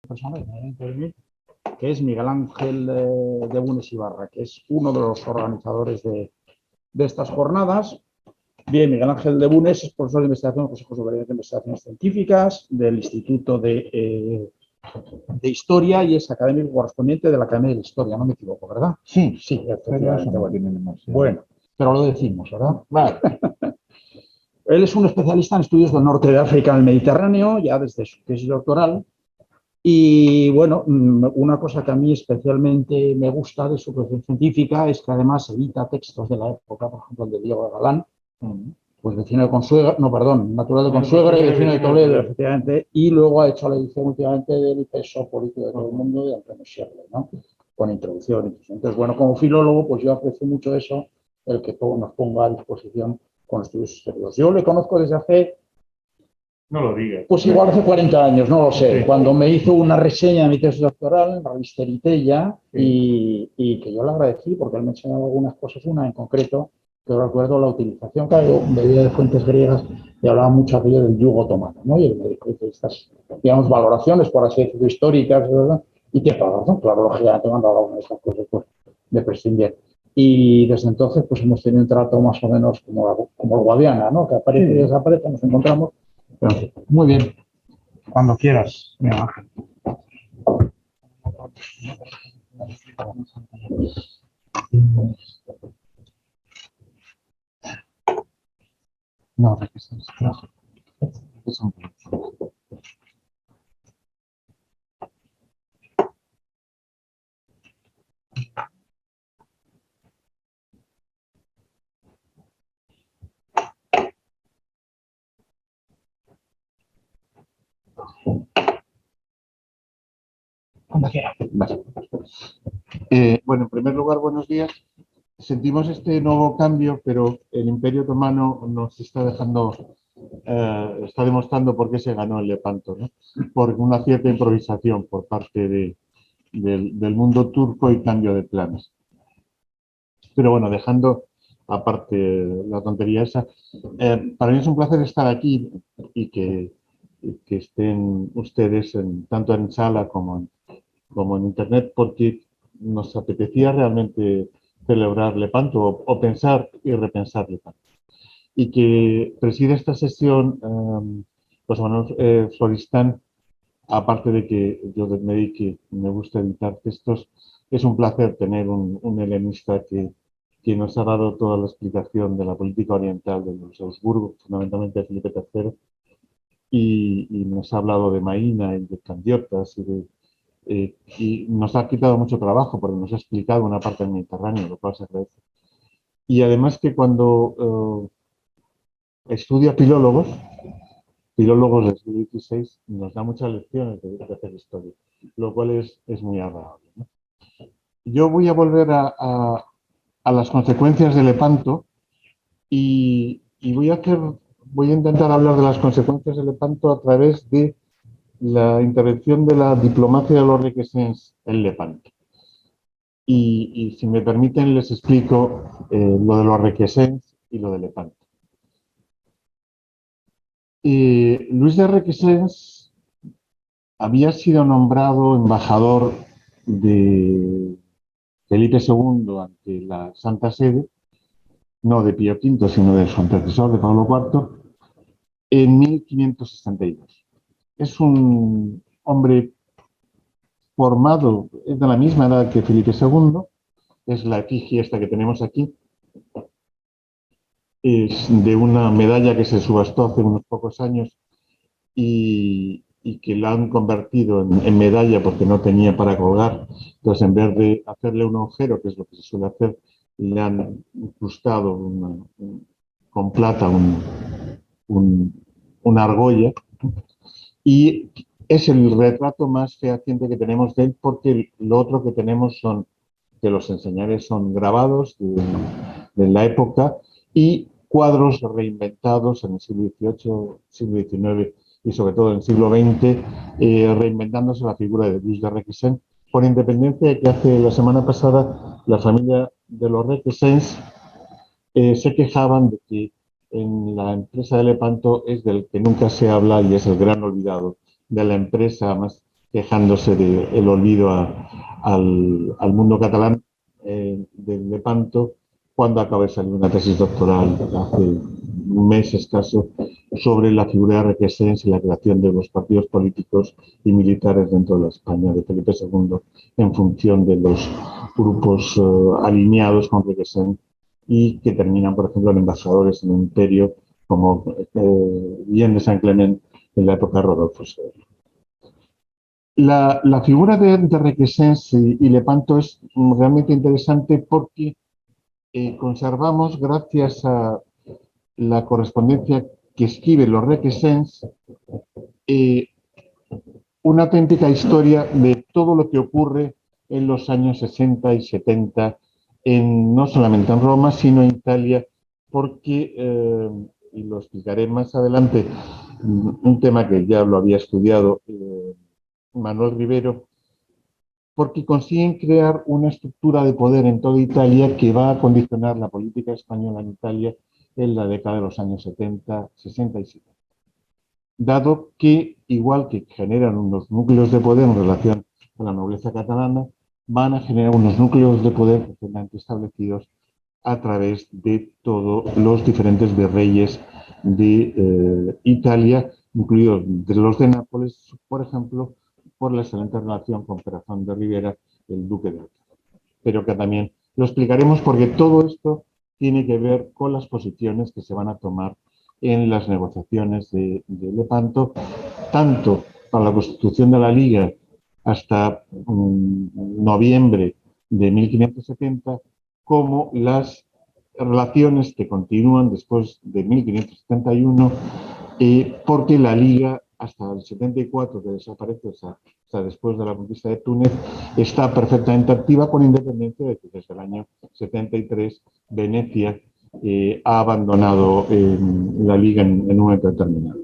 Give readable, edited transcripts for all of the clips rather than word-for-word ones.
persona que es Miguel Ángel de Bunes Ibarra, que es uno de los organizadores de estas jornadas. Bien, Miguel Ángel de Bunes es profesor de investigación en el Consejo Superior de Investigaciones Científicas del Instituto de Historia y es académico correspondiente de la Academia de la Historia, no me equivoco, ¿verdad? Sí, sí, efectivamente. No Bueno, pero lo decimos, ¿verdad? Vale. Él es un especialista en estudios del norte de África en el Mediterráneo, ya desde su tesis doctoral. Y bueno, una cosa que a mí especialmente me gusta de su producción científica es que además edita textos de la época, por ejemplo, el de Diego de Galán, pues vecino de Consuegra, no, perdón, natural de Consuegra y vecino de Toledo, efectivamente, y luego ha hecho la edición últimamente del peso político de todo el mundo de Antonio Scherle, ¿no? Con introducción. Entonces, bueno, como filólogo, pues yo aprecio mucho eso, el que todo nos ponga a disposición con estudios históricos. Yo le conozco desde hace... No lo digas. Pues igual hace 40 años, no lo sé, Sí. cuando me hizo una reseña de mi tesis doctoral en la revista Eritella, Sí. y que yo le agradecí porque él me enseñaba algunas cosas, una en concreto, que recuerdo la utilización, claro, bebía de fuentes griegas y hablaba mucho aquello del yugo otomano, ¿no? Y él me dijo que estas, digamos, valoraciones, por así decirlo, históricas, ¿verdad? Y te pagas, ¿no? Claro, lógicamente me han dado algunas de esas cosas pues, de prescindir. Y desde entonces, pues hemos tenido un trato más o menos como el Guadiana, ¿no? Que aparece y desaparece, nos encontramos. Pero, muy bien. Cuando quieras, mi Ángel. No, cuando quieras. Vale. Bueno, en primer lugar, buenos días. Sentimos este nuevo cambio, pero el Imperio Otomano nos está dejando, está demostrando por qué se ganó el Lepanto, ¿no? Por una cierta improvisación por parte del mundo turco y cambio de planes. Pero bueno, dejando aparte la tontería esa, para mí es un placer estar aquí y que estén ustedes tanto en sala como en internet, porque nos apetecía realmente celebrar Lepanto o pensar y repensar Lepanto. Y que preside esta sesión José Manuel Floristán, aparte de que yo me dedique, me gusta editar textos, es un placer tener un helenista que nos ha dado toda la explicación de la política oriental de los Augsburgo, fundamentalmente de Felipe III, y nos ha hablado de Maína y de Candiotas y nos ha quitado mucho trabajo porque nos ha explicado una parte del Mediterráneo, lo cual se agradece. Y además que cuando estudia filólogos del siglo XVI, nos da muchas lecciones de hacer historia, lo cual es muy agradable, ¿no? Yo voy a volver a las consecuencias de Lepanto y voy a intentar hablar de las consecuencias de Lepanto a través de la intervención de la diplomacia de los Requesens en Lepanto. Y si me permiten, les explico lo de los Requesens y lo de Lepanto. Luis de Requesens había sido nombrado embajador de Felipe II ante la Santa Sede, no de Pío V, sino de su antecesor, de Pablo IV, en 1562. Es un hombre formado, es de la misma edad que Felipe II, es la efigie esta que tenemos aquí, es de una medalla que se subastó hace unos pocos años y que la han convertido en medalla porque no tenía para colgar. Entonces, en vez de hacerle un agujero, que es lo que se suele hacer, le han incrustado con plata una argolla. Y es el retrato más fehaciente que tenemos de él porque lo otro que tenemos son, que los enseñaré, son grabados de la época y cuadros reinventados en el siglo XVIII, siglo XIX y sobre todo en el siglo XX, reinventándose la figura de Luis de Requesens, por independencia de que hace la semana pasada la familia de los Requesens se quejaban de que en la empresa de Lepanto es del que nunca se habla y es el gran olvidado de la empresa más quejándose del olvido al mundo catalán del Lepanto, cuando acaba de salir una tesis doctoral hace un mes escaso sobre la figura de Requesens y la creación de los partidos políticos y militares dentro de la España de Felipe II en función de los grupos alineados con Requesens y que terminan, por ejemplo, en embajadores en el imperio como Guillem de Saint-Clement en la época de Rodolfo II. La figura de Requesens y Lepanto es realmente interesante porque conservamos, gracias a la correspondencia que escriben los Requesens, una auténtica historia de todo lo que ocurre en los años 60 y 70, no solamente en Roma, sino en Italia, porque, y lo explicaré más adelante, un tema que ya lo había estudiado Manuel Rivero, porque consiguen crear una estructura de poder en toda Italia que va a condicionar la política española en Italia en la década de los años 70, 60 y 70. Dado que, igual que generan unos núcleos de poder en relación a la nobleza catalana, van a generar unos núcleos de poder perfectamente establecidos a través de todos los diferentes virreyes de Italia, incluidos de los de Nápoles, por ejemplo, por la excelente relación con Perazón de Rivera, el duque de Alcázar. Pero que también lo explicaremos porque todo esto tiene que ver con las posiciones que se van a tomar en las negociaciones de Lepanto, tanto para la constitución de la Liga hasta noviembre de 1570, como las relaciones que continúan después de 1571, porque la Liga hasta el 74, que desaparece, hasta después de la conquista de Túnez, está perfectamente activa, con independencia de que desde el año 73 Venecia ha abandonado la Liga en un momento determinado.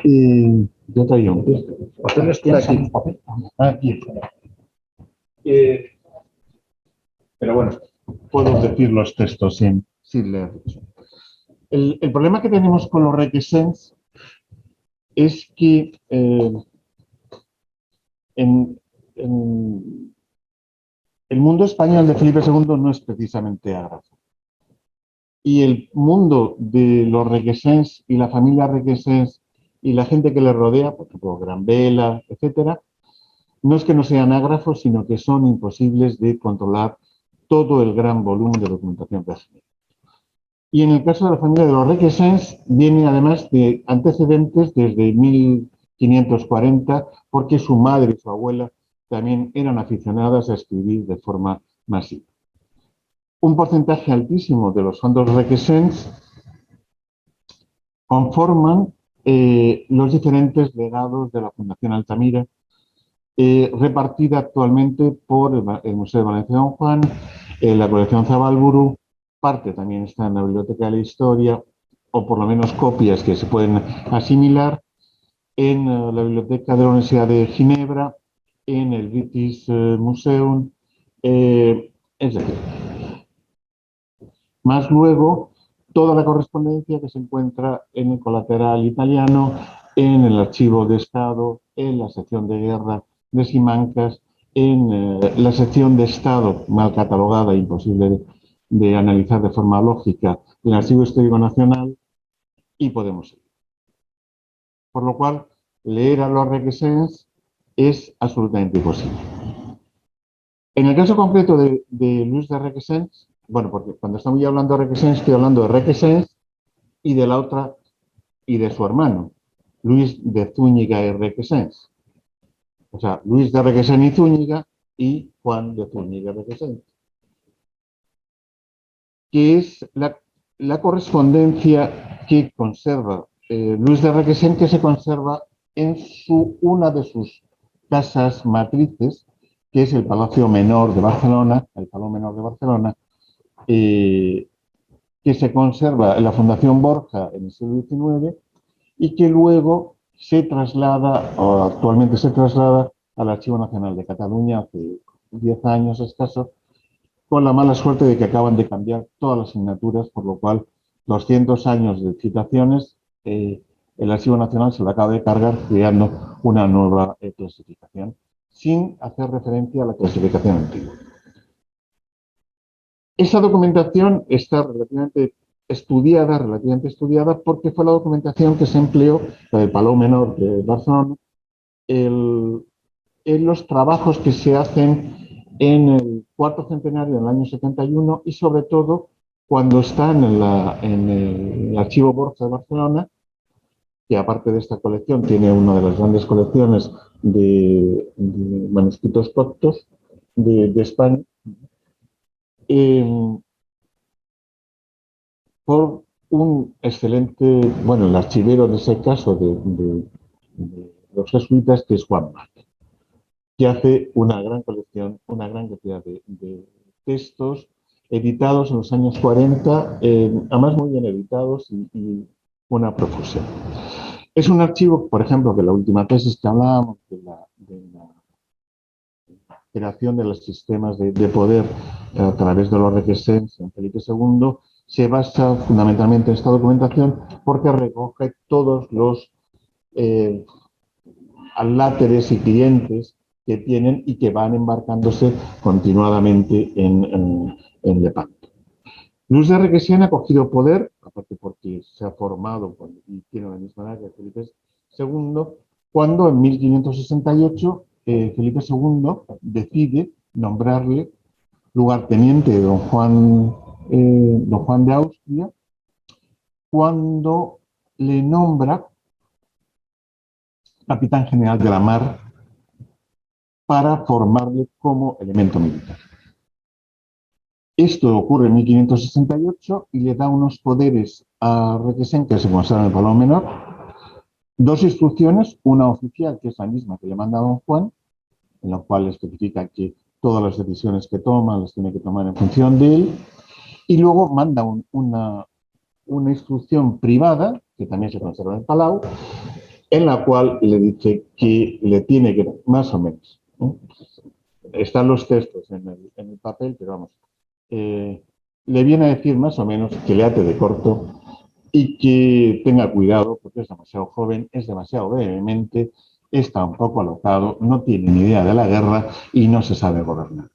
Yo traía un texto. ¿Papeles tienes en papel? Aquí. Pero bueno, puedo decir los textos sin leerlos. El problema que tenemos con los Requesens es que el mundo español de Felipe II no es precisamente ágrafo. Y el mundo de los Requesens y la familia Requesens y la gente que le rodea, por ejemplo, Gran Vela, etcétera, no es que no sean ágrafos, sino que son imposibles de controlar todo el gran volumen de documentación que hacen. Y en el caso de la familia de los Requesens, viene además de antecedentes desde 1540, porque su madre y su abuela también eran aficionadas a escribir de forma masiva. Un porcentaje altísimo de los fondos Requesens conforman los diferentes legados de la Fundación Altamira, repartida actualmente por el Museo de Valencia Don Juan, la colección Zabalburu, parte también está en la Biblioteca de la Historia, o por lo menos copias que se pueden asimilar en la Biblioteca de la Universidad de Ginebra, en el British Museum, es decir, más luego toda la correspondencia que se encuentra en el colateral italiano, en el archivo de Estado, en la sección de guerra de Simancas, en la sección de Estado mal catalogada e imposible de analizar de forma lógica del Archivo Histórico Nacional, y podemos seguir. Por lo cual, leer a los Requesens es absolutamente imposible. En el caso concreto de Luis de Requesens, bueno, porque cuando estamos ya hablando de Requesens, estoy hablando de Requesens y de la otra, y de su hermano, Luis de Zúñiga y Requesens. O sea, Luis de Requesens y Zúñiga y Juan de Zúñiga y Requesens. Que es la correspondencia que conserva Luis de Requesens, que se conserva en una de sus casas matrices, que es el Palacio Menor de Barcelona, que se conserva en la Fundación Borja en el siglo XIX y que luego se traslada, o actualmente se traslada, al Archivo Nacional de Cataluña hace 10 años escaso, con la mala suerte de que acaban de cambiar todas las asignaturas, por lo cual 200 años de citaciones el Archivo Nacional se lo acaba de cargar creando una nueva clasificación, sin hacer referencia a la clasificación antigua. Esa documentación está relativamente estudiada, porque fue la documentación que se empleó, la del Palau Menor de Barcelona, en los trabajos que se hacen en el cuarto centenario del año 71 y sobre todo cuando está en el Archivo Borja de Barcelona, que aparte de esta colección tiene una de las grandes colecciones de manuscritos coptos de España, por un excelente, bueno, el archivero en ese caso de los jesuitas, que es Juan Marc, que hace una gran colección, una gran cantidad de textos editados en los años 40, además muy bien editados y una profusión. Es un archivo, por ejemplo, que la última tesis que hablábamos de la creación de los sistemas de poder a través de los requesens en Felipe II, se basa fundamentalmente en esta documentación porque recoge todos los aláteres y clientes que tienen y que van embarcándose continuadamente en Lepanto. Luis de Requesens ha cogido poder, aparte porque se ha formado y tiene la misma edad que Felipe II, cuando en 1568 Felipe II decide nombrarle lugarteniente de don Juan de Austria, cuando le nombra capitán general de la mar para formarle como elemento militar. Esto ocurre en 1568 y le da unos poderes a Requesens que se conservan en el Palau Menor, dos instrucciones, una oficial, que es la misma que le manda a don Juan, en la cual especifica que todas las decisiones que toma las tiene que tomar en función de él, y luego manda una instrucción privada, que también se conserva en el Palau, en la cual le dice que le tiene que, más o menos, ¿no? Están los textos en el papel, pero vamos, le viene a decir más o menos que le ate de corto y que tenga cuidado porque es demasiado joven, es demasiado vehemente, está un poco alocado, no tiene ni idea de la guerra y no se sabe gobernar.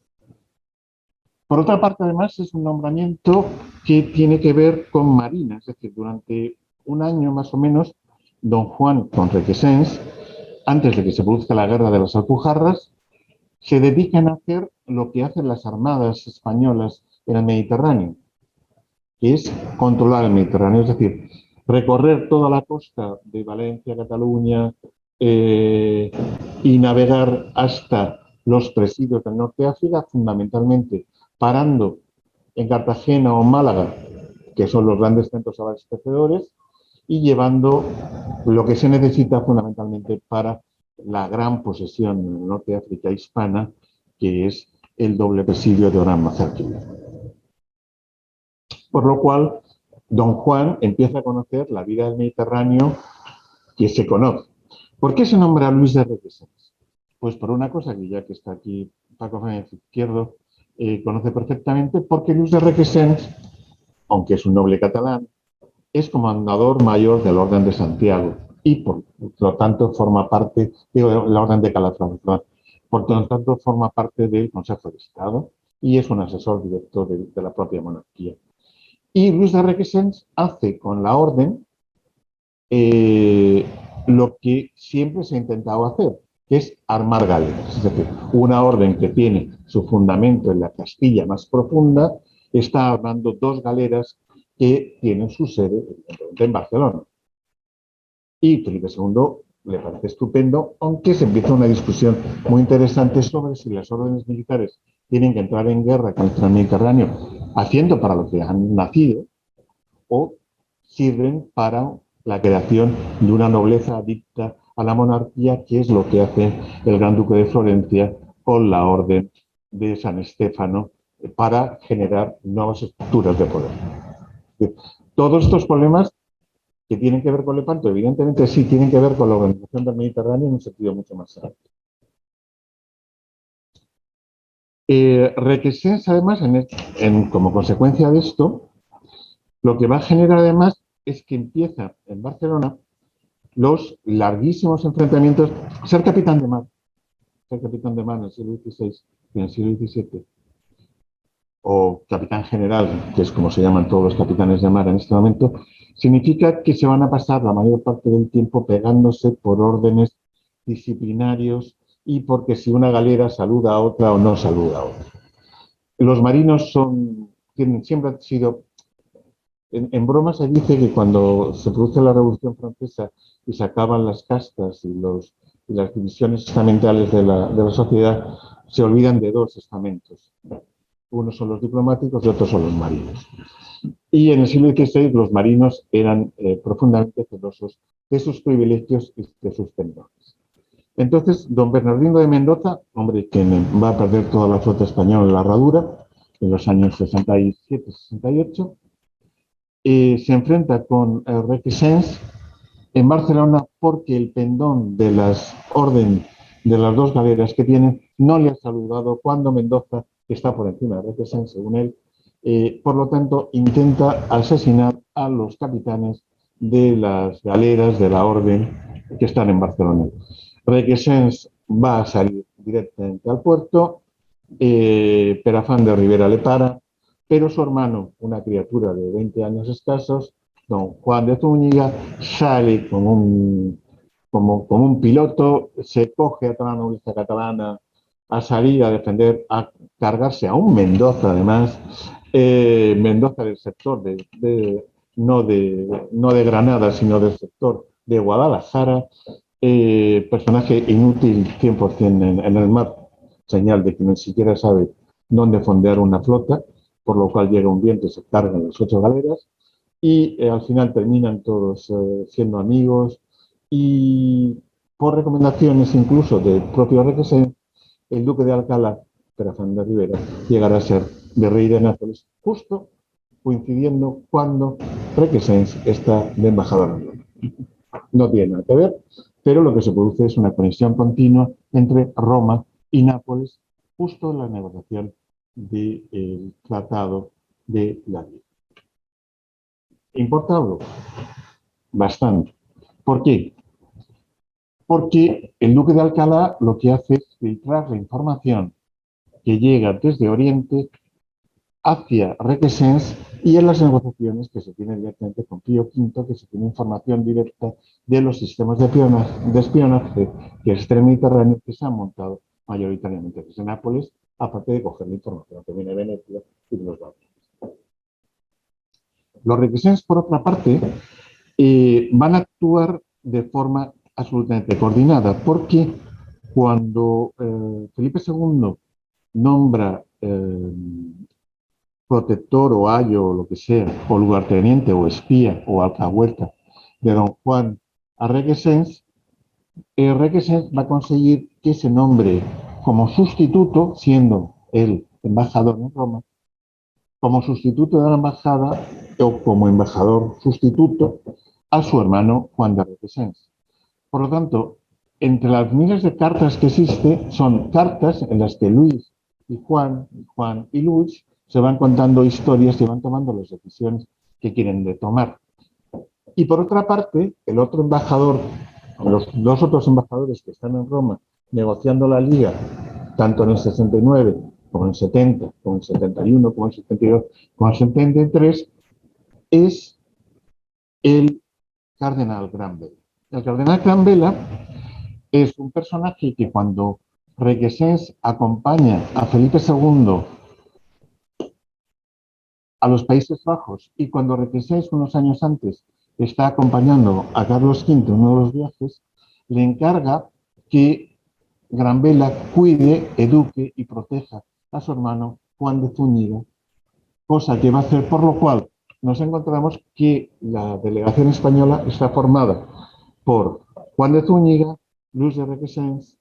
Por otra parte, además, es un nombramiento que tiene que ver con Marina, es decir, durante un año más o menos, don Juan con Requesens, antes de que se produzca la guerra de las Alpujarras, se dedican a hacer lo que hacen las armadas españolas en el Mediterráneo, que es controlar el Mediterráneo, es decir, recorrer toda la costa de Valencia, Cataluña, y navegar hasta los presidios del norte de África, fundamentalmente parando en Cartagena o Málaga, que son los grandes centros abastecedores, y llevando lo que se necesita fundamentalmente para la gran posesión en el norte de África hispana, que es el doble presidio de Orán Mazarquilla. Por lo cual, don Juan empieza a conocer la vida del Mediterráneo que se conoce. ¿Por qué se nombra a Luis de Requesens? Pues por una cosa que ya que está aquí Paco Fénix Izquierdo conoce perfectamente, porque Luis de Requesens, aunque es un noble catalán, es comandador mayor de la Orden de Santiago y por lo tanto forma parte, digo, la Orden de Calatrava, por lo tanto forma parte del Consejo de Estado y es un asesor directo de la propia monarquía. Y Luis de Requesens hace con la Orden lo que siempre se ha intentado hacer, que es armar galeras. Es decir, una orden que tiene su fundamento en la Castilla más profunda está armando dos galeras que tienen su sede en Barcelona. Y Felipe II le parece estupendo, aunque se empieza una discusión muy interesante sobre si las órdenes militares tienen que entrar en guerra contra el Mediterráneo haciendo para lo que han nacido o sirven para la creación de una nobleza adicta a la monarquía, que es lo que hace el Gran Duque de Florencia con la Orden de San Estéfano para generar nuevas estructuras de poder. Todos estos problemas que tienen que ver con Lepanto, evidentemente sí tienen que ver con la organización del Mediterráneo en un sentido mucho más amplio. Requesens, además, como consecuencia de esto, lo que va a generar además es que empieza en Barcelona los larguísimos enfrentamientos, ser capitán de mar en el siglo XVI y en el siglo XVII, o capitán general, que es como se llaman todos los capitanes de mar en este momento, significa que se van a pasar la mayor parte del tiempo pegándose por órdenes disciplinarios y porque si una galera saluda a otra o no saluda a otra. Los marinos siempre han sido... En broma se dice que cuando se produce la Revolución Francesa y se acaban las castas y las divisiones estamentales de la sociedad, se olvidan de dos estamentos. Unos son los diplomáticos y otros son los marinos. Y en el siglo XVI los marinos eran profundamente celosos de sus privilegios y de sus pendores. Entonces, don Bernardino de Mendoza, hombre que va a perder toda la flota española en la herradura en los años 67-68, se enfrenta con Requesens en Barcelona porque el pendón de las orden de las dos galeras que tiene no le ha saludado cuando Mendoza está por encima de Requesens, según él. Por lo tanto, intenta asesinar a los capitanes de las galeras de la orden que están en Barcelona. Requesens va a salir directamente al puerto, Perafán de Rivera le para, pero su hermano, una criatura de 20 años escasos, don Juan de Zúñiga, sale como un piloto, se coge a toda la nobleza catalana a salir a defender, a cargarse a un Mendoza además, Mendoza del sector no de Granada, sino del sector de Guadalajara, personaje inútil 100% en el mar, señal de que ni siquiera sabe dónde fondear una flota, por lo cual llega un viento y se cargan las 8 galeras, y al final terminan todos siendo amigos, y por recomendaciones incluso del propio Requesens, el duque de Alcalá, Perafán de Rivera, llegará a ser virrey de Nápoles, justo coincidiendo cuando Requesens está de embajador en Roma. No tiene nada que ver, pero lo que se produce es una conexión continua entre Roma y Nápoles, justo en la negociación del Tratado de la Vida. ¿Importa algo? Bastante. ¿Por qué? Porque el duque de Alcalá lo que hace es filtrar la información que llega desde Oriente hacia Requesens y en las negociaciones que se tiene directamente con Pío V, que se tiene información directa de los sistemas de espionaje que es el Mediterráneo que se han montado mayoritariamente desde Nápoles, aparte de coger la información que viene de Venecia y de los Balcanes. Los Requesens, por otra parte, van a actuar de forma absolutamente coordinada, porque cuando Felipe II nombra protector o ayo o lo que sea, o lugarteniente o espía o alcahueta de don Juan a Requesens, Requesens va a conseguir que se nombre como sustituto, siendo el embajador en Roma, como sustituto de la embajada o como embajador sustituto a su hermano Juan de Requesens. Por lo tanto, entre las miles de cartas que existe, son cartas en las que Luis y Juan y Luis se van contando historias y van tomando las decisiones que quieren de tomar. Y por otra parte, el otro embajador, los dos otros embajadores que están en Roma negociando la liga, tanto en el 69 como en el 70, como en el 71, como en el 72, como en el 73, es el cardenal Granvela. El cardenal Granvela es un personaje que cuando Requesens acompaña a Felipe II a los Países Bajos y cuando Requesens unos años antes está acompañando a Carlos V en uno de los viajes, le encarga que Granvela cuide, eduque y proteja a su hermano Juan de Zúñiga, cosa que va a hacer, por lo cual nos encontramos que la delegación española está formada por Juan de Zúñiga, Luis de Requesens,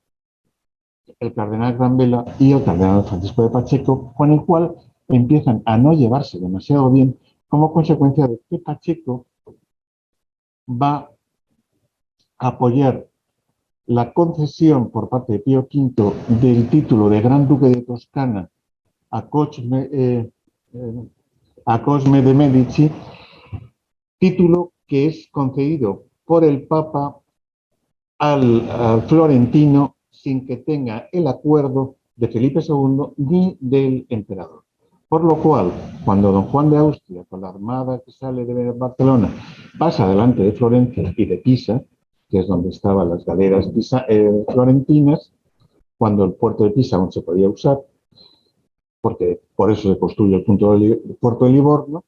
el cardenal Granvela y el cardenal Francisco de Pacheco, con el cual empiezan a no llevarse demasiado bien como consecuencia de que Pacheco va a apoyar la concesión por parte de Pío V del título de Gran Duque de Toscana a Cosme de Medici, título que es concedido por el Papa al florentino sin que tenga el acuerdo de Felipe II ni del emperador. Por lo cual, cuando don Juan de Austria, con la armada que sale de Barcelona, pasa delante de Florencia y de Pisa, que es donde estaban las galeras florentinas, cuando el puerto de Pisa aún se podía usar, porque por eso se construye el puerto de Livorno,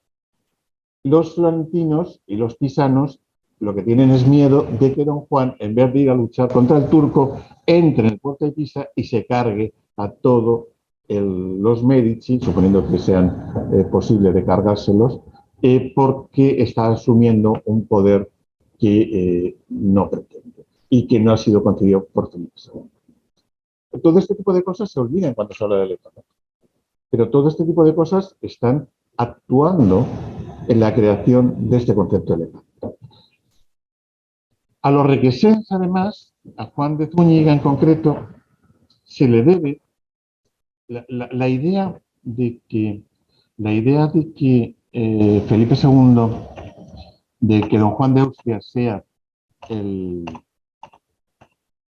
los florentinos y los pisanos lo que tienen es miedo de que don Juan, en vez de ir a luchar contra el turco, entre en el puerto de Pisa y se cargue a todos los Medici, suponiendo que sean posibles de cargárselos, porque está asumiendo un poder que no pretende y que no ha sido concedido por Felipe II. Todo este tipo de cosas se olvidan cuando se habla de Letona, pero todo este tipo de cosas están actuando en la creación de este concepto de Letona. A los requesens, además, a Juan de Zúñiga en concreto, se le debe la idea de que Felipe II, de que don Juan de Austria sea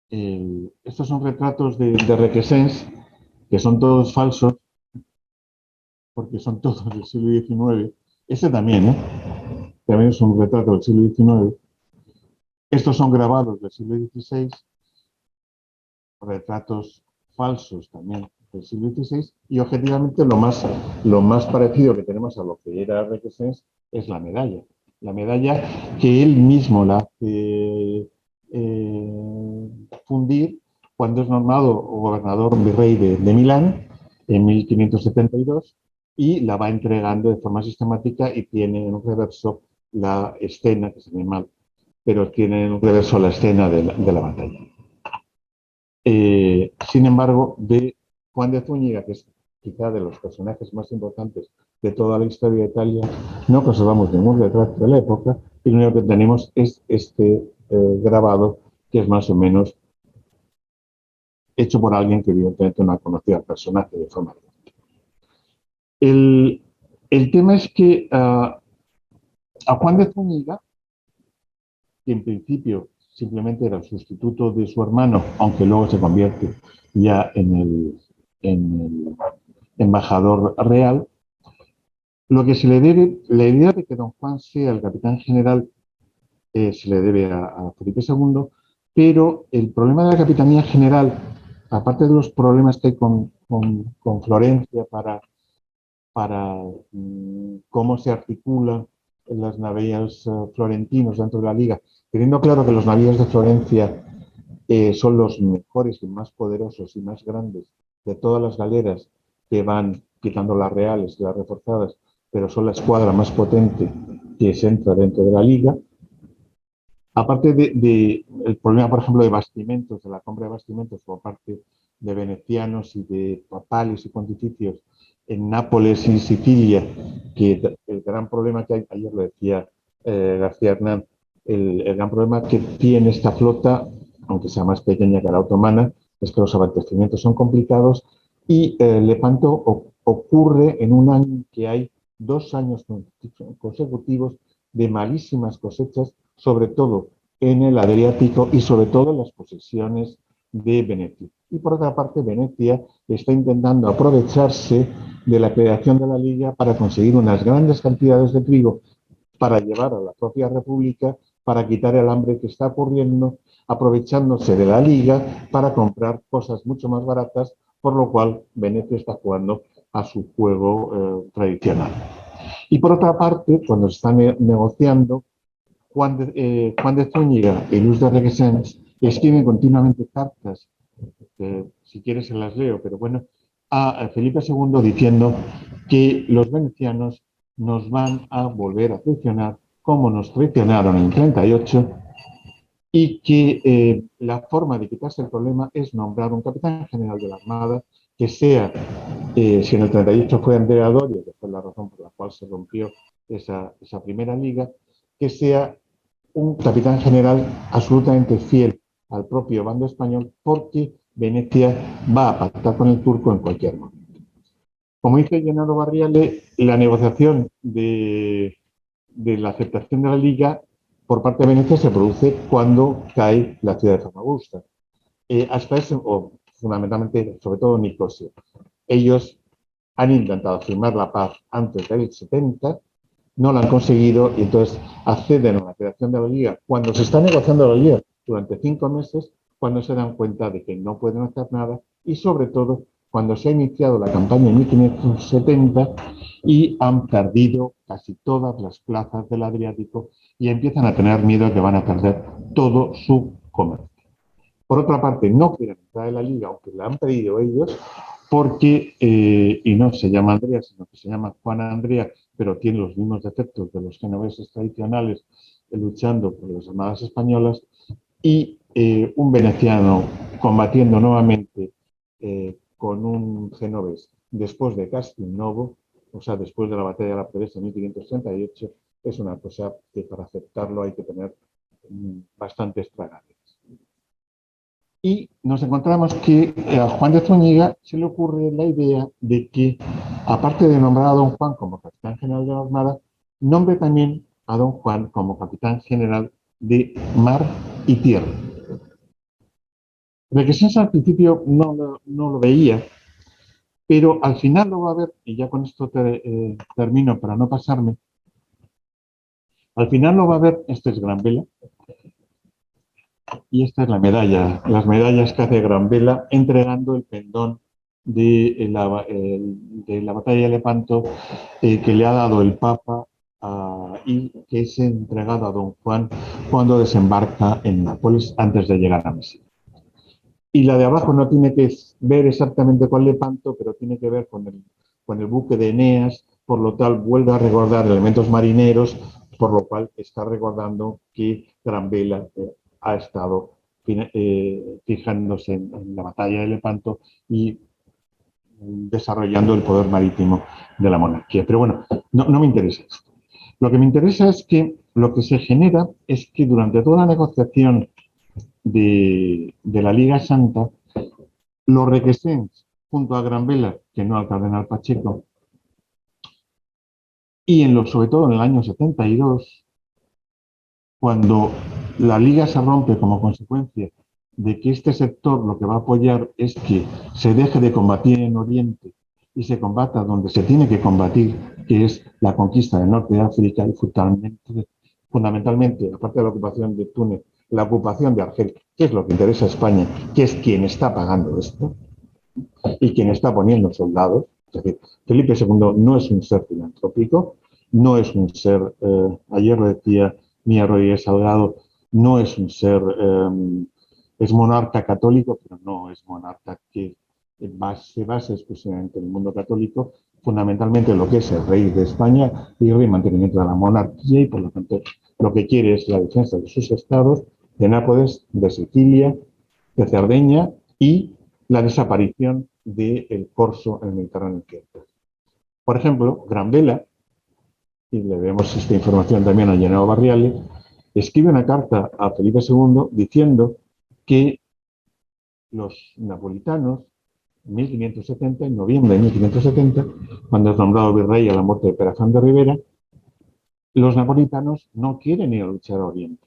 estos son retratos de requesens, que son todos falsos, porque son todos del siglo XIX. Ese también, también es un retrato del siglo XIX. Estos son grabados del siglo XVI, retratos falsos también del siglo XVI, y objetivamente lo más parecido que tenemos a lo que era Requesens es la medalla. La medalla que él mismo la hace fundir cuando es nombrado gobernador virrey de Milán en 1572 y la va entregando de forma sistemática y tiene en un reverso la escena, que se ve mal, pero tiene en un reverso la escena de la batalla. Sin embargo, de Juan de Zúñiga, que es quizá de los personajes más importantes de toda la historia de Italia, no conservamos ningún retrato de la época y lo único que tenemos es este grabado, que es más o menos hecho por alguien que evidentemente no ha conocido al personaje de forma directa. El tema es que a Juan de Zúñiga, que en principio simplemente era el sustituto de su hermano, aunque luego se convierte ya en el embajador real, lo que se le debe, la idea de que don Juan sea el capitán general, se le debe a Felipe II, pero el problema de la capitanía general, aparte de los problemas que hay con Florencia para cómo se articulan los navíos florentinos dentro de la Liga, teniendo claro que los navíos de Florencia son los mejores y más poderosos y más grandes de todas las galeras que van quitando las reales y las reforzadas, pero son la escuadra más potente que se entra dentro de la Liga. Aparte el problema, por ejemplo, de bastimentos, de la compra de bastimentos por parte de venecianos y de papales y pontificios en Nápoles y Sicilia, que el gran problema que hay, ayer lo decía García Hernán, el gran problema que tiene esta flota, aunque sea más pequeña que la otomana, es que los abastecimientos son complicados y Lepanto ocurre en un año en que hay 2 años consecutivos de malísimas cosechas, sobre todo en el Adriático y sobre todo en las posesiones de Venecia. Y por otra parte, Venecia está intentando aprovecharse de la creación de la Liga para conseguir unas grandes cantidades de trigo para llevar a la propia República, para quitar el hambre que está ocurriendo, aprovechándose de la Liga para comprar cosas mucho más baratas, por lo cual Venecia está jugando a su juego tradicional. Y por otra parte, cuando se está negociando, Juan de Zúñiga y Luis de Requesens escriben continuamente cartas, si quieres se las leo, pero bueno, a Felipe II diciendo que los venecianos nos van a volver a traicionar como nos traicionaron en el 38 y que la forma de quitarse el problema es nombrar un capitán general de la Armada que sea, si en el 38 fue Andrea Doria, que fue la razón por la cual se rompió esa primera liga, que sea un capitán general absolutamente fiel al propio bando español, porque Venecia va a pactar con el turco en cualquier momento. Como dice Gennaro Barriale, la negociación de la aceptación de la Liga por parte de Venecia se produce cuando cae la ciudad de Famagusta. Hasta ese, o fundamentalmente, sobre todo Nicosia. Ellos han intentado firmar la paz antes del 70, no lo han conseguido y entonces acceden a la creación de la Liga cuando se está negociando la Liga durante 5 meses, cuando se dan cuenta de que no pueden hacer nada y sobre todo cuando se ha iniciado la campaña en 1570 y han perdido casi todas las plazas del Adriático y empiezan a tener miedo de que van a perder todo su comercio. Por otra parte, no quieren entrar en la Liga, aunque la han pedido ellos, porque, y no se llama Andrea, sino que se llama Juana Andrea, pero tiene los mismos defectos de los genoveses tradicionales luchando por las armadas españolas, y un veneciano combatiendo nuevamente con un genovés después de Castelnuovo, o sea, después de la batalla de la Prevesa en 1538, es una cosa que para aceptarlo hay que tener bastantes tragaderas. Y nos encontramos que a Juan de Zúñiga se le ocurre la idea de que, aparte de nombrar a don Juan como capitán general de la Armada, nombre también a don Juan como capitán general de mar y tierra. Requesens al principio no lo veía, pero al final lo va a ver, y ya con esto termino para no pasarme, al final lo va a ver, este es Gran Vela, y esta es la medalla, las medallas que hace Gran Vela entregando el pendón de la batalla de Lepanto que le ha dado el Papa y que es entregado a don Juan cuando desembarca en Nápoles antes de llegar a Mesina. Y la de abajo no tiene que ver exactamente con Lepanto, pero tiene que ver con el buque de Eneas, por lo tal vuelve a recordar elementos marineros, por lo cual está recordando que Gran Vela ha estado fijándose en la batalla de Lepanto y desarrollando el poder marítimo de la monarquía. Pero bueno, no me interesa esto. Lo que me interesa es que lo que se genera es que durante toda la negociación de la Liga Santa, los requesens, junto a Gran Vela, que no al cardenal Pacheco, y sobre todo en el año 72, cuando la Liga se rompe como consecuencia de que este sector lo que va a apoyar es que se deje de combatir en Oriente y se combata donde se tiene que combatir, que es la conquista del norte de África y fundamentalmente, aparte de la ocupación de Túnez, la ocupación de Argel, que es lo que interesa a España, que es quien está pagando esto y quien está poniendo soldados. Es decir, Felipe II no es un ser filantrópico, no es un ser, ayer lo decía Mía Rodríguez Salgado, no es un ser, es monarca católico, pero no es monarca que se basa exclusivamente en el mundo católico, fundamentalmente lo que es el rey de España y el mantenimiento de la monarquía y por lo tanto lo que quiere es la defensa de sus estados, de Nápoles, de Sicilia, de Cerdeña y la desaparición del corso en el Mediterráneo occidental. Por ejemplo, Gran Vela, y le vemos esta información también a Llenado Barriale, escribe una carta a Felipe II diciendo que los napolitanos, en 1570, en noviembre de 1570, cuando es nombrado virrey a la muerte de Perafán de Rivera, los napolitanos no quieren ir a luchar a Oriente.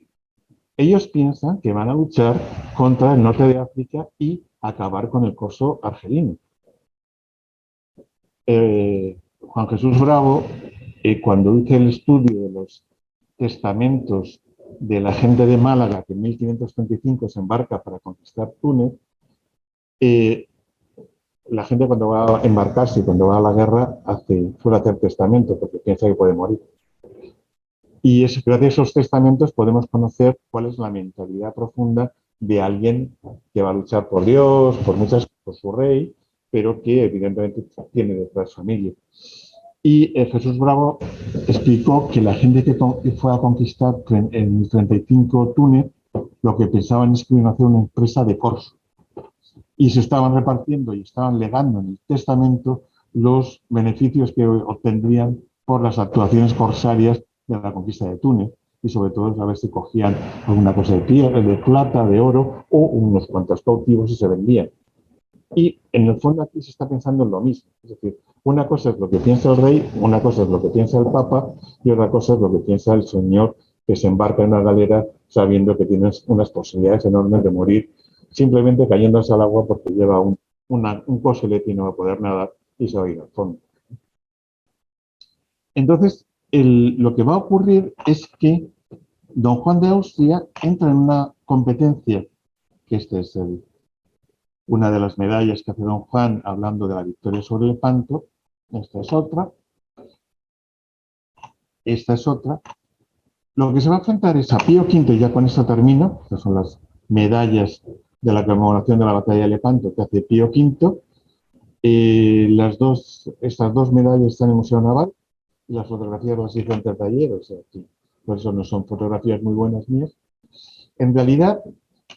Ellos piensan que van a luchar contra el norte de África y acabar con el corso argelino. Juan Jesús Bravo, cuando hice el estudio de los testamentos de la gente de Málaga, que en 1535 se embarca para conquistar Túnez, la gente cuando va a embarcarse y cuando va a la guerra suele hacer testamento porque piensa que puede morir. Y gracias a esos testamentos podemos conocer cuál es la mentalidad profunda de alguien que va a luchar por Dios, por su rey, pero que evidentemente tiene detrás familia. Y Jesús Bravo explicó que la gente que fue a conquistar en el 35 Túnez, lo que pensaban es que iban a hacer una empresa de corso. Y se estaban repartiendo y estaban legando en el testamento los beneficios que obtendrían por las actuaciones corsarias de la conquista de Túnez y sobre todo a ver si cogían alguna cosa de plata, de oro o unos cuantos cautivos y se vendían. Y en el fondo aquí se está pensando en lo mismo. Es decir, una cosa es lo que piensa el rey, una cosa es lo que piensa el papa y otra cosa es lo que piensa el señor que se embarca en una galera sabiendo que tienes unas posibilidades enormes de morir simplemente cayéndose al agua porque lleva un coselete y no va a poder nadar y se va a ir al fondo. Entonces, lo que va a ocurrir es que don Juan de Austria entra en una competencia, que esta es una de las medallas que hace don Juan hablando de la victoria sobre Lepanto. Esta es otra. Esta es otra. Lo que se va a enfrentar es a Pío V, y ya con esto termino, que son las medallas de la conmemoración de la batalla de Lepanto que hace Pío V. Estas dos medallas están en el Museo Naval y las fotografías las hice en el taller, o sea, que por eso no son fotografías muy buenas mías. En realidad,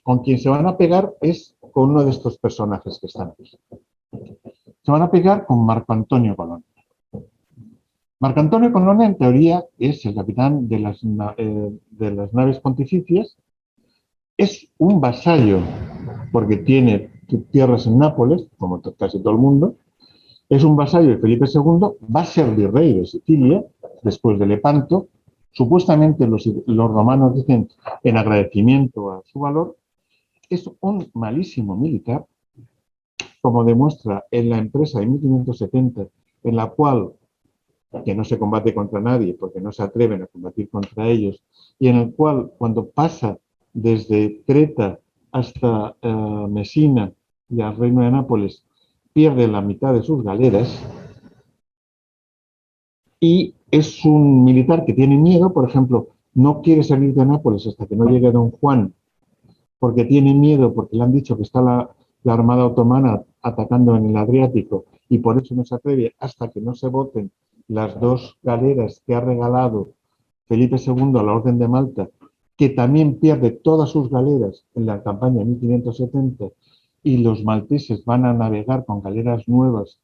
con quien se van a pegar es con uno de estos personajes que están aquí. Se van a pegar con Marco Antonio Colonna. Marco Antonio Colonna, en teoría, es el capitán de las naves pontificias. Es un vasallo, porque tiene tierras en Nápoles, como casi todo el mundo. Es un vasallo de Felipe II, va a ser virrey de Sicilia, después de Lepanto. Supuestamente los romanos dicen en agradecimiento a su valor. Es un malísimo militar, como demuestra en la empresa de 1570, en la cual que no se combate contra nadie porque no se atreven a combatir contra ellos, y en el cual cuando pasa desde Creta hasta Mesina y al reino de Nápoles, pierde la mitad de sus galeras, y es un militar que tiene miedo, por ejemplo, no quiere salir de Nápoles hasta que no llegue don Juan, porque tiene miedo, porque le han dicho que está la armada otomana atacando en el Adriático, y por eso no se atreve hasta que no se voten las dos galeras que ha regalado Felipe II a la Orden de Malta, que también pierde todas sus galeras en la campaña de 1570, y los malteses van a navegar con galeras nuevas,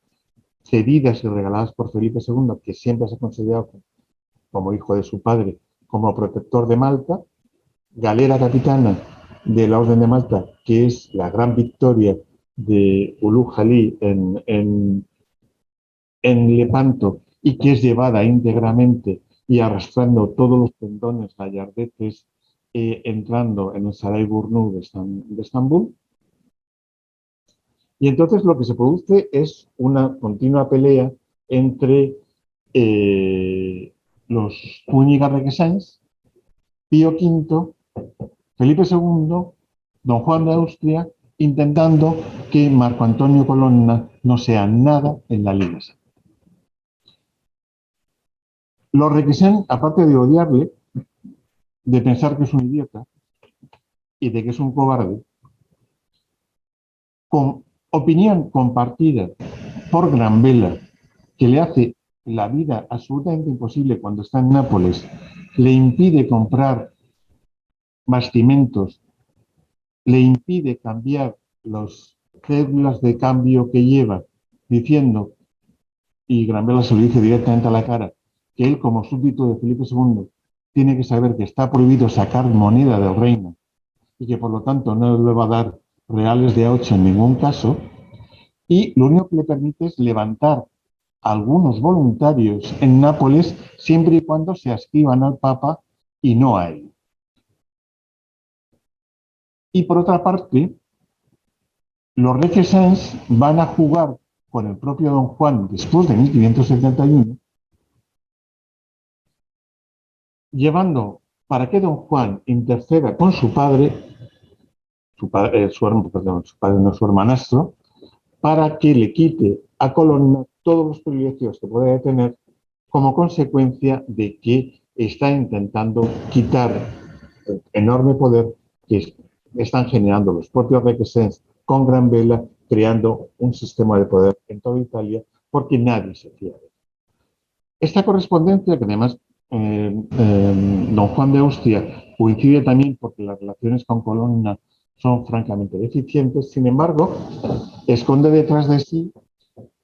cedidas y regaladas por Felipe II, que siempre se ha considerado como hijo de su padre, como protector de Malta. Galera capitana de la Orden de Malta, que es la gran victoria de Ulugh Ali en Lepanto, y que es llevada íntegramente y arrastrando todos los tendones gallardetes, entrando en el Saray Burnu de Estambul. Y entonces lo que se produce es una continua pelea entre los Zúñiga Requesens, Pío V, Felipe II, don Juan de Austria, intentando que Marco Antonio Colonna no sea nada en la Liga Santa. Los Requesens, aparte de odiarle, de pensar que es un idiota y de que es un cobarde, con opinión compartida por Granvela, que le hace la vida absolutamente imposible cuando está en Nápoles, le impide comprar bastimentos, le impide cambiar las cédulas de cambio que lleva, diciendo, y Granvela se lo dice directamente a la cara, que él como súbdito de Felipe II tiene que saber que está prohibido sacar moneda del reino y que por lo tanto no le va a dar reales de A8 en ningún caso, y lo único que le permite es levantar algunos voluntarios en Nápoles siempre y cuando se adscriban al Papa y no a él. Y por otra parte, los Requesens van a jugar con el propio don Juan después de 1571, llevando para que don Juan interceda con su padre, su hermanastro, para que le quite a Colonna todos los privilegios que puede tener como consecuencia de que está intentando quitar el enorme poder que están generando los propios Requesens con Granvela, creando un sistema de poder en toda Italia, porque nadie se fía de él. Esta correspondencia, que además don Juan de Austria coincide también porque las relaciones con Colonna son francamente deficientes, sin embargo, esconde detrás de sí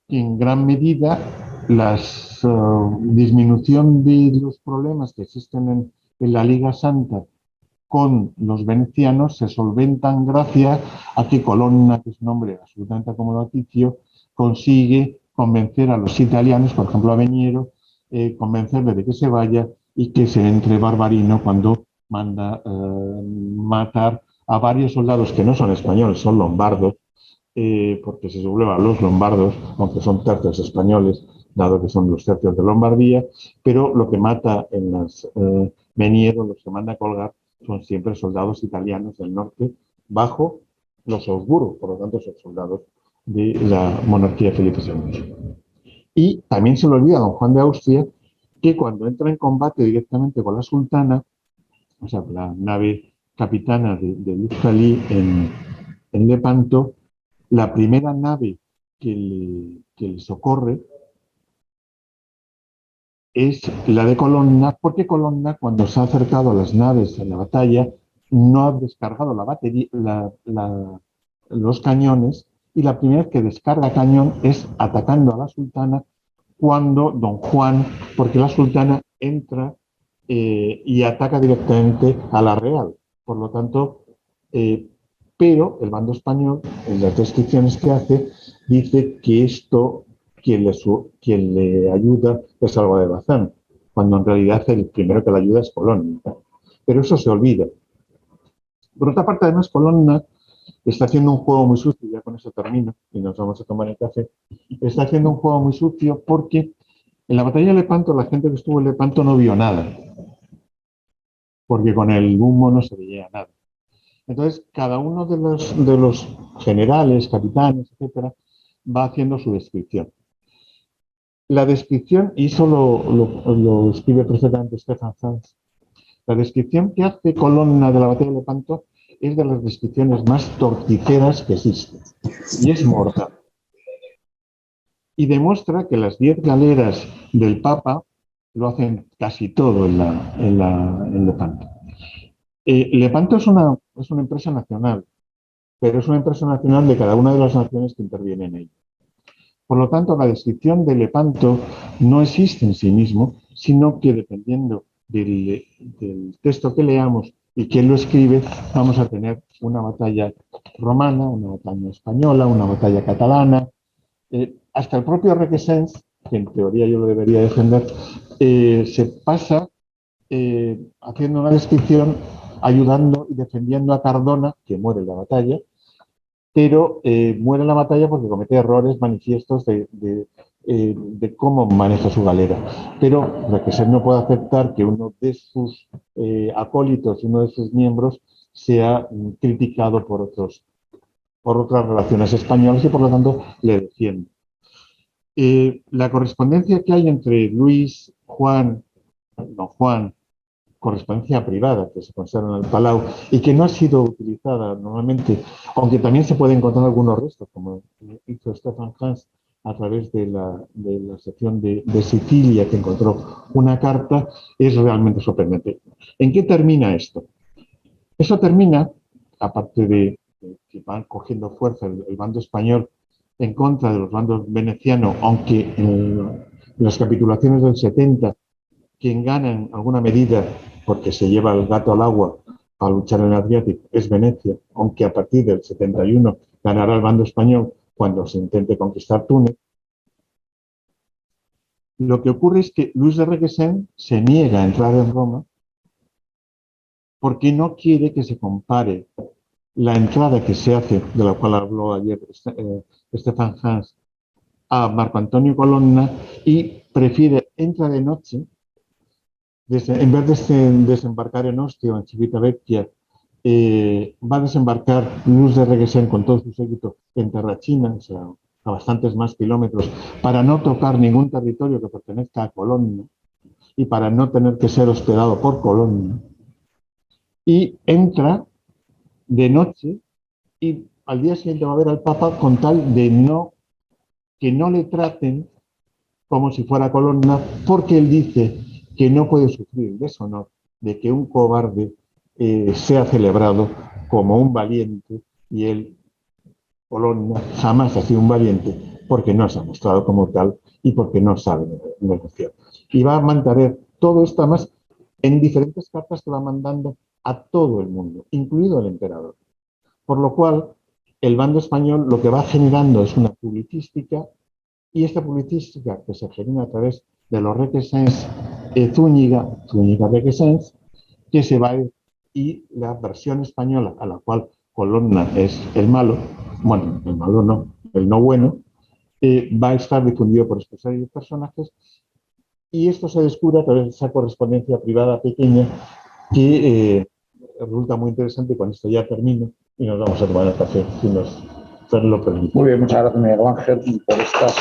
en gran medida la disminución de los problemas que existen en la Liga Santa con los venecianos se solventan gracias a que Colonna, que es un hombre absolutamente acomodaticio, consigue convencer a los italianos, por ejemplo a Veniero, convencerle de que se vaya y que se entre Barbarino cuando manda matar a varios soldados que no son españoles, son lombardos, porque se sublevan los lombardos, aunque son tercios españoles, dado que son los tercios de Lombardía, pero lo que mata en las Meniero, los que manda a colgar, son siempre soldados italianos del norte, bajo los Habsburgo, por lo tanto son soldados de la monarquía de Felipe II. Y también se le olvida a don Juan de Austria que cuando entra en combate directamente con la sultana, o sea, la nave capitana de Luz Cali en Lepanto, la primera nave que le socorre es la de Colonna, porque Colonna, cuando se ha acercado a las naves en la batalla, no ha descargado la batería, los cañones, y la primera vez que descarga cañón es atacando a la sultana cuando don Juan, porque la sultana entra y ataca directamente a la Real. Por lo tanto, pero el bando español, en las descripciones que hace, dice que esto, quien le ayuda es Álvaro de Bazán, cuando en realidad el primero que le ayuda es Colonna. Pero eso se olvida. Por otra parte, además, Colonna está haciendo un juego muy sucio, ya con eso termino, y nos vamos a tomar el café. Está haciendo un juego muy sucio porque en la batalla de Lepanto, la gente que estuvo en Lepanto no vio nada, porque con el humo no se veía nada. Entonces, cada uno de los generales, capitanes, etcétera, va haciendo su descripción. La descripción, y eso lo escribe perfectamente Stefan Hans, la descripción que hace Colonna de la batalla de Lepanto es de las descripciones más torticeras que existen, y es mortal. Y demuestra que las 10 galeras del Papa lo hacen casi todo en Lepanto. Lepanto es una empresa nacional, pero es una empresa nacional de cada una de las naciones que intervienen en ella. Por lo tanto, la descripción de Lepanto no existe en sí mismo, sino que dependiendo del texto que leamos y quién lo escribe, vamos a tener una batalla romana, una batalla española, una batalla catalana. Hasta el propio Requesens, que en teoría yo lo debería defender, se pasa haciendo una descripción, ayudando y defendiendo a Cardona, que muere en la batalla, pero muere en la batalla porque comete errores manifiestos de cómo maneja su galera. Pero Requesens no puede aceptar que uno de sus acólitos, uno de sus miembros, sea criticado por otras relaciones españolas y por lo tanto le defiende. La correspondencia que hay entre Luis, Juan, don Juan, correspondencia privada que se conserva en el Palau y que no ha sido utilizada normalmente, aunque también se pueden encontrar algunos restos, como hizo Stefan Hans a través de la sección de Sicilia, que encontró una carta, es realmente sorprendente. ¿En qué termina esto? Eso termina, aparte de que van cogiendo fuerza el bando español en contra de los bandos venecianos, aunque en las capitulaciones del 70, quien gana en alguna medida, porque se lleva el gato al agua a luchar en el Adriático, es Venecia, aunque a partir del 71 ganará el bando español cuando se intente conquistar Túnez. Lo que ocurre es que Luis de Requesens se niega a entrar en Roma porque no quiere que se compare la entrada que se hace, de la cual habló ayer Stefan Hans, a Marco Antonio Colonna, y prefiere entrar de noche, en vez de desembarcar en Ostia o en Civitavecchia, va a desembarcar Luis de Requesens con todo su séquito en Terrachina, o sea, a bastantes más kilómetros, para no tocar ningún territorio que pertenezca a Colonna y para no tener que ser hospedado por Colonna. Y entra de noche y al día siguiente va a ver al Papa con tal de que no le traten como si fuera Colonna, porque él dice que no puede sufrir el deshonor de que un cobarde sea celebrado como un valiente, y él, Colonna, jamás ha sido un valiente porque no se ha mostrado como tal y porque no sabe negociar. Y va a mantener todo esto más en diferentes cartas que va mandando a todo el mundo, incluido el emperador. Por lo cual, el bando español lo que va generando es una publicística, y esta publicística que se genera a través de los Requesens Zúñiga Requesens, que se va a ir, y la versión española a la cual Colonna es el malo, bueno, el malo no, el no bueno, va a estar difundido por estos seis personajes, y esto se descubre a través de esa correspondencia privada pequeña que resulta muy interesante. Con esto ya termino y nos vamos a tomar el café, si nos lo permite. Muy bien, muchas gracias, Miguel Ángel, por estas